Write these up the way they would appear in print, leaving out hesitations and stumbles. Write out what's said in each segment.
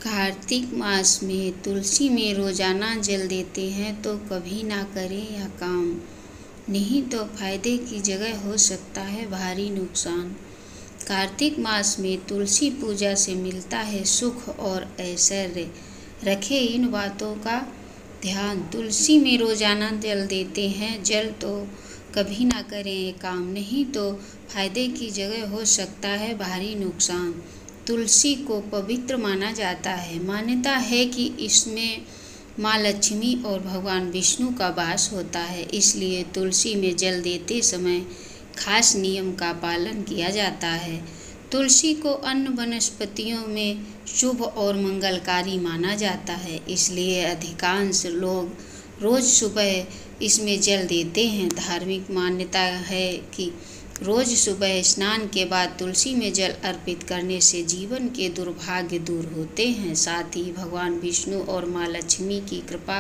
कार्तिक मास में तुलसी में रोजाना जल देते हैं तो कभी ना करें यह काम, नहीं तो फायदे की जगह हो सकता है भारी नुकसान। कार्तिक मास में तुलसी पूजा से मिलता है सुख और ऐश्वर्य। रखें इन बातों का ध्यान। तुलसी में रोजाना जल देते हैं, जल तो कभी ना करें ये काम, नहीं तो फायदे की जगह हो सकता है भारी नुकसान। तुलसी को पवित्र माना जाता है। मान्यता है कि इसमें माँ लक्ष्मी और भगवान विष्णु का वास होता है, इसलिए तुलसी में जल देते समय खास नियम का पालन किया जाता है। तुलसी को अन्य वनस्पतियों में शुभ और मंगलकारी माना जाता है, इसलिए अधिकांश लोग रोज सुबह इसमें जल देते हैं। धार्मिक मान्यता है कि रोज सुबह स्नान के बाद तुलसी में जल अर्पित करने से जीवन के दुर्भाग्य दूर होते हैं, साथ ही भगवान विष्णु और माँ लक्ष्मी की कृपा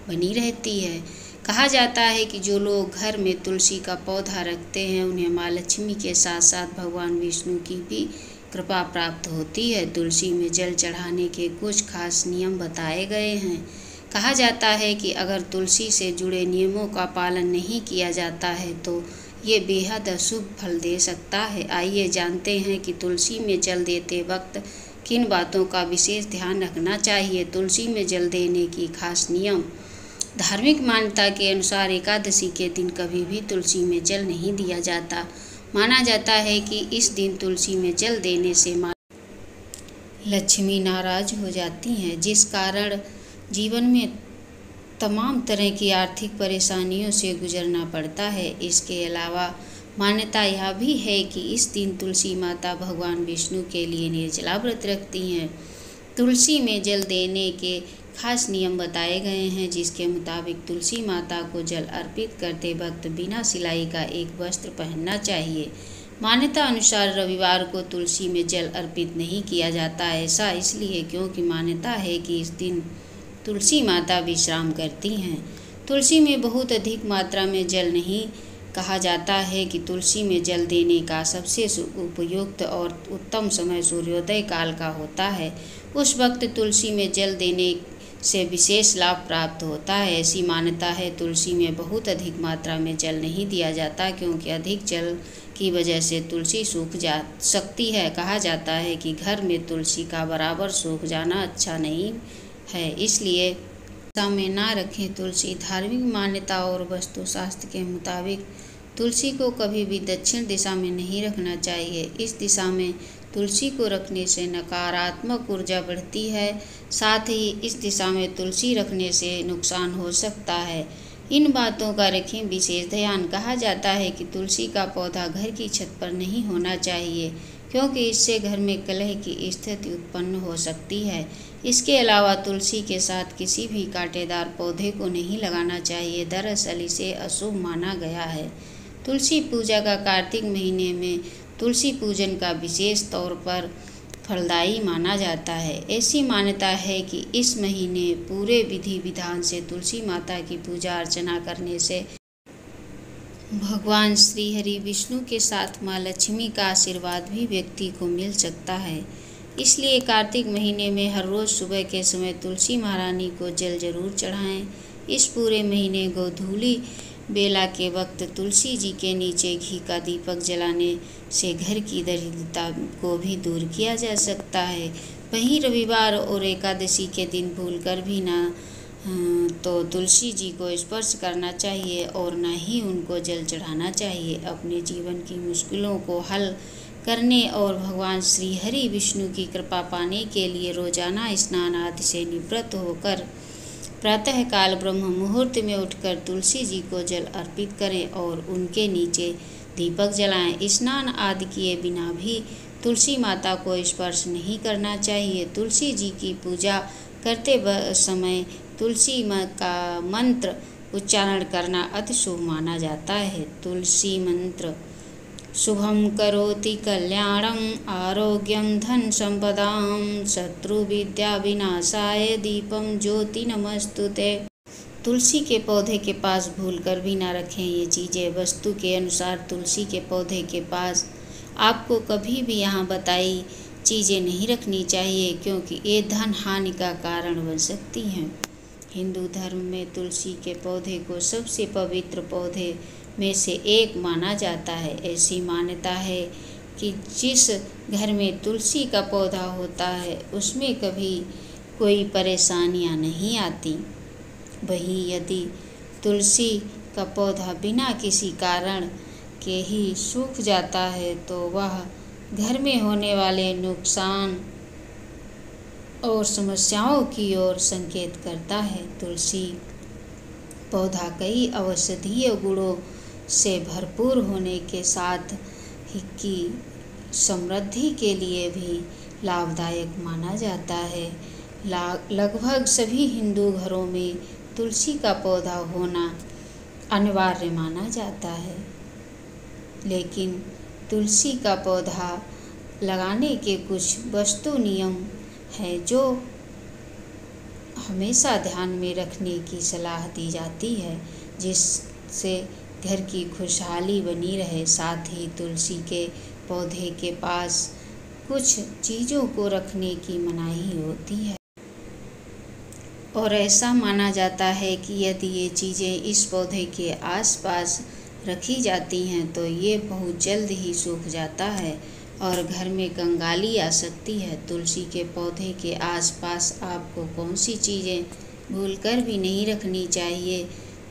बनी रहती है। कहा जाता है कि जो लोग घर में तुलसी का पौधा रखते हैं उन्हें माँ लक्ष्मी के साथ साथ भगवान विष्णु की भी कृपा प्राप्त होती है। तुलसी में जल चढ़ाने के कुछ खास नियम बताए गए हैं। कहा जाता है कि अगर तुलसी से जुड़े नियमों का पालन नहीं किया जाता है तो ये बेहद अशुभ फल दे सकता है। आइए जानते हैं कि तुलसी में जल देते वक्त किन बातों का विशेष ध्यान रखना चाहिए। तुलसी में जल देने की खास नियम। धार्मिक मान्यता के अनुसार एकादशी के दिन कभी भी तुलसी में जल नहीं दिया जाता। माना जाता है कि इस दिन तुलसी में जल देने से माँ लक्ष्मी नाराज हो जाती हैं, जिस कारण जीवन में तमाम तरह की आर्थिक परेशानियों से गुजरना पड़ता है। इसके अलावा मान्यता यह भी है कि इस दिन तुलसी माता भगवान विष्णु के लिए निर्जला व्रत रखती हैं। तुलसी में जल देने के खास नियम बताए गए हैं, जिसके मुताबिक तुलसी माता को जल अर्पित करते वक्त बिना सिलाई का एक वस्त्र पहनना चाहिए। मान्यता अनुसार रविवार को तुलसी में जल अर्पित नहीं किया जाता। ऐसा इसलिए क्योंकि मान्यता है कि इस दिन तुलसी माता विश्राम करती हैं। तुलसी में बहुत अधिक मात्रा में जल नहीं। कहा जाता है कि तुलसी में जल देने का सबसे उपयुक्त और उत्तम समय सूर्योदय काल का होता है। उस वक्त तुलसी में जल देने से विशेष लाभ प्राप्त होता है। ऐसी मान्यता है तुलसी में बहुत अधिक मात्रा में जल नहीं दिया जाता, क्योंकि अधिक जल की वजह से तुलसी सूख जा सकती है। कहा जाता है कि घर में तुलसी का बराबर सूख जाना अच्छा नहीं है, इसलिए दिशा में ना रखें तुलसी। धार्मिक मान्यता और वास्तुशास्त्र के मुताबिक तुलसी को कभी भी दक्षिण दिशा में नहीं रखना चाहिए। इस दिशा में तुलसी को रखने से नकारात्मक ऊर्जा बढ़ती है, साथ ही इस दिशा में तुलसी रखने से नुकसान हो सकता है। इन बातों का रखें विशेष ध्यान। कहा जाता है कि तुलसी का पौधा घर की छत पर नहीं होना चाहिए, क्योंकि इससे घर में कलह की स्थिति उत्पन्न हो सकती है। इसके अलावा तुलसी के साथ किसी भी कांटेदार पौधे को नहीं लगाना चाहिए, दरअसल इसे अशुभ माना गया है। तुलसी पूजा का कार्तिक महीने में तुलसी पूजन का विशेष तौर पर फलदायी माना जाता है। ऐसी मान्यता है कि इस महीने पूरे विधि विधान से तुलसी माता की पूजा अर्चना करने से भगवान श्री हरि विष्णु के साथ माँ लक्ष्मी का आशीर्वाद भी व्यक्ति को मिल सकता है। इसलिए कार्तिक महीने में हर रोज़ सुबह के समय तुलसी महारानी को जल जरूर चढ़ाएं। इस पूरे महीने गोधूली बेला के वक्त तुलसी जी के नीचे घी का दीपक जलाने से घर की दरिद्रता को भी दूर किया जा सकता है। वहीं रविवार और एकादशी के दिन भूलकर भी ना तो तुलसी जी को स्पर्श करना चाहिए और न ही उनको जल चढ़ाना चाहिए। अपने जीवन की मुश्किलों को हल करने और भगवान श्री हरि विष्णु की कृपा पाने के लिए रोजाना स्नान आदि से निवृत्त होकर प्रातःकाल ब्रह्म मुहूर्त में उठकर तुलसी जी को जल अर्पित करें और उनके नीचे दीपक जलाएं। स्नान आदि किए बिना भी तुलसी माता को स्पर्श नहीं करना चाहिए। तुलसी जी की पूजा करते समय तुलसी का मंत्र उच्चारण करना अति शुभ माना जाता है। तुलसी मंत्र: शुभं करोति कल्याणं आरोग्यं धन संपदां शत्रुविद्या विनाशाय दीपं ज्योति नमस्तुते। तुलसी के पौधे के पास भूलकर भी ना रखें ये चीज़ें। वस्तु के अनुसार तुलसी के पौधे के पास आपको कभी भी यहाँ बताई चीज़ें नहीं रखनी चाहिए, क्योंकि ये धन हानि का कारण बन सकती हैं। हिंदू धर्म में तुलसी के पौधे को सबसे पवित्र पौधे में से एक माना जाता है। ऐसी मान्यता है कि जिस घर में तुलसी का पौधा होता है उसमें कभी कोई परेशानियां नहीं आती। वहीं यदि तुलसी का पौधा बिना किसी कारण के ही सूख जाता है तो वह घर में होने वाले नुकसान और समस्याओं की ओर संकेत करता है। तुलसी पौधा कई औषधीय गुणों से भरपूर होने के साथ ही की समृद्धि के लिए भी लाभदायक माना जाता है। लगभग सभी हिंदू घरों में तुलसी का पौधा होना अनिवार्य माना जाता है, लेकिन तुलसी का पौधा लगाने के कुछ वास्तु नियम है जो हमेशा ध्यान में रखने की सलाह दी जाती है, जिससे घर की खुशहाली बनी रहे। साथ ही तुलसी के पौधे के पास कुछ चीज़ों को रखने की मनाही होती है और ऐसा माना जाता है कि यदि ये चीज़ें इस पौधे के आसपास रखी जाती हैं तो ये बहुत जल्द ही सूख जाता है और घर में कंगाली आ सकती है। तुलसी के पौधे के आसपास आपको कौन सी चीज़ें भूलकर भी नहीं रखनी चाहिए।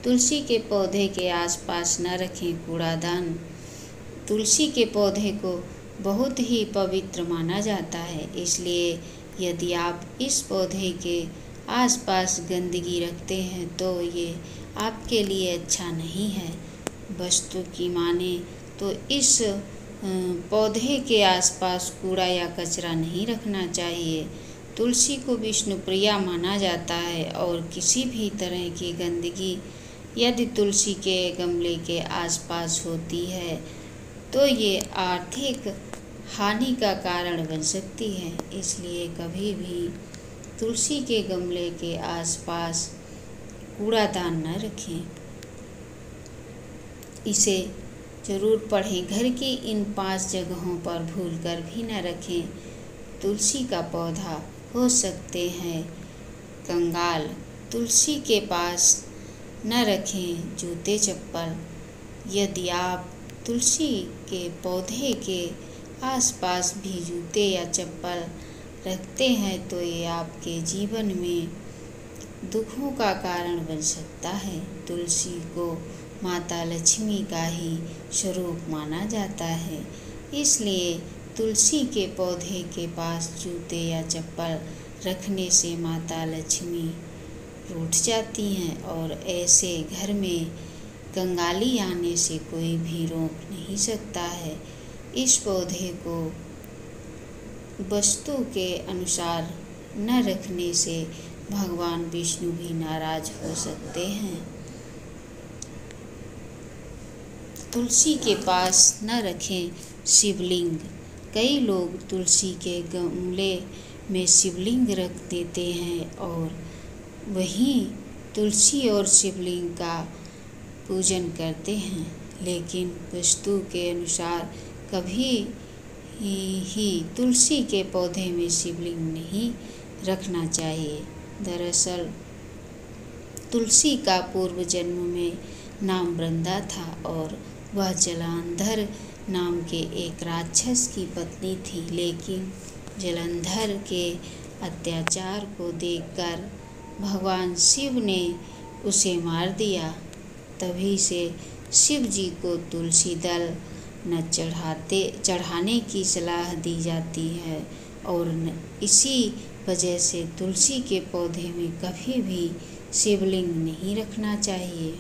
तुलसी के पौधे के आसपास न रखें कूड़ादान। तुलसी के पौधे को बहुत ही पवित्र माना जाता है, इसलिए यदि आप इस पौधे के आसपास गंदगी रखते हैं तो ये आपके लिए अच्छा नहीं है। वस्तु की माने तो इस पौधे के आसपास कूड़ा या कचरा नहीं रखना चाहिए। तुलसी को विष्णु प्रिया माना जाता है और किसी भी तरह की गंदगी यदि तुलसी के गमले के आसपास होती है तो ये आर्थिक हानि का कारण बन सकती है। इसलिए कभी भी तुलसी के गमले के आसपास कूड़ादान न रखें। इसे जरूर पढ़ें। घर की इन 5 जगहों पर भूलकर भी न रखें। तुलसी का पौधा हो सकते हैं कंगाल। तुलसी के पास न रखें जूते चप्पल। यदि आप तुलसी के पौधे के आसपास भी जूते या चप्पल रखते हैं तो ये आपके जीवन में दुखों का कारण बन सकता है। तुलसी को माता लक्ष्मी का ही स्वरूप माना जाता है, इसलिए तुलसी के पौधे के पास जूते या चप्पल रखने से माता लक्ष्मी रूठ जाती हैं और ऐसे घर में कंगाली आने से कोई भी रोक नहीं सकता है। इस पौधे को वस्तु के अनुसार न रखने से भगवान विष्णु भी नाराज हो सकते हैं। तुलसी के पास न रखें शिवलिंग। कई लोग तुलसी के गमले में शिवलिंग रख देते हैं और वहीं तुलसी और शिवलिंग का पूजन करते हैं, लेकिन वास्तु के अनुसार कभी ही तुलसी के पौधे में शिवलिंग नहीं रखना चाहिए। दरअसल तुलसी का पूर्व जन्म में नाम वृंदा था और वह जलंधर नाम के एक राक्षस की पत्नी थी, लेकिन जलंधर के अत्याचार को देखकर भगवान शिव ने उसे मार दिया। तभी से शिव जी को तुलसी दल न चढ़ाने की सलाह दी जाती है और इसी वजह से तुलसी के पौधे में कभी भी शिवलिंग नहीं रखना चाहिए।